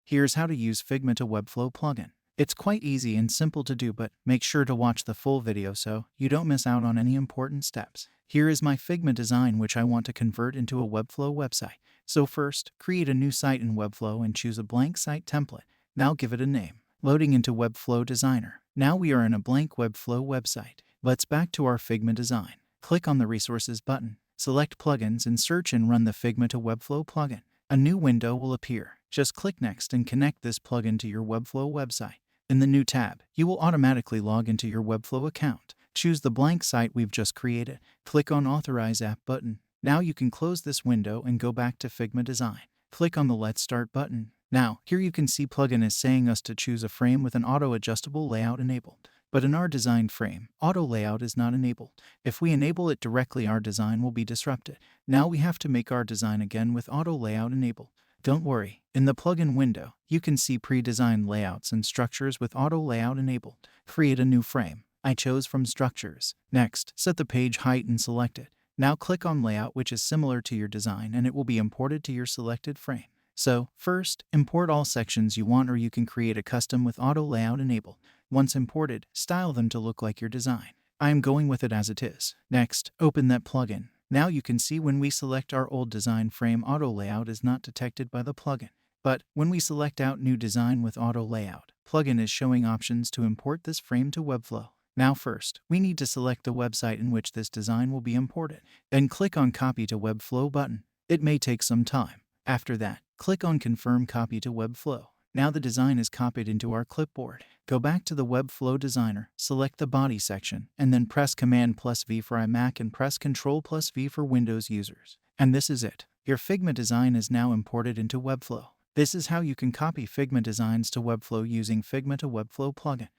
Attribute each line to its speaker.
Speaker 1: Here's how to use Figma to Webflow plugin. It's quite easy and simple to do, but make sure to watch the full video so you don't miss out on any important steps. Here is my Figma design which I want to convert into a Webflow website. So first, create a new site in Webflow and choose a blank site template. Now give it a name. Loading into Webflow Designer. Now we are in a blank Webflow website. Let's back to our Figma design. Click on the Resources button. Select Plugins and search and run the Figma to Webflow plugin. A new window will appear. Just click Next and connect this plugin to your Webflow website. In the new tab, you will automatically log into your Webflow account. Choose the blank site we've just created. Click on Authorize App button. Now you can close this window and go back to Figma design. Click on the Let's Start button. Now, here you can see plugin is saying us to choose a frame with an auto-adjustable layout enabled. But in our design frame, auto layout is not enabled. If we enable it directly, our design will be disrupted. Now we have to make our design again with auto layout enabled. Don't worry, in the plugin window, you can see pre-designed layouts and structures with auto layout enabled. Create a new frame. I chose from structures. Next, set the page height and select it. Now click on layout which is similar to your design and it will be imported to your selected frame. So, first, import all sections you want or you can create a custom with auto layout enabled. Once imported, style them to look like your design. I am going with it as it is. Next, open that plugin. Now you can see when we select our old design frame, auto layout is not detected by the plugin. But when we select out new design with auto layout, plugin is showing options to import this frame to Webflow. Now first, we need to select the website in which this design will be imported. Then click on Copy to Webflow button. It may take some time. After that, click on Confirm Copy to Webflow. Now the design is copied into our clipboard. Go back to the Webflow designer, select the body section, and then press Command+V for iMac and press Control+V for Windows users. And this is it. Your Figma design is now imported into Webflow. This is how you can copy Figma designs to Webflow using Figma to Webflow plugin.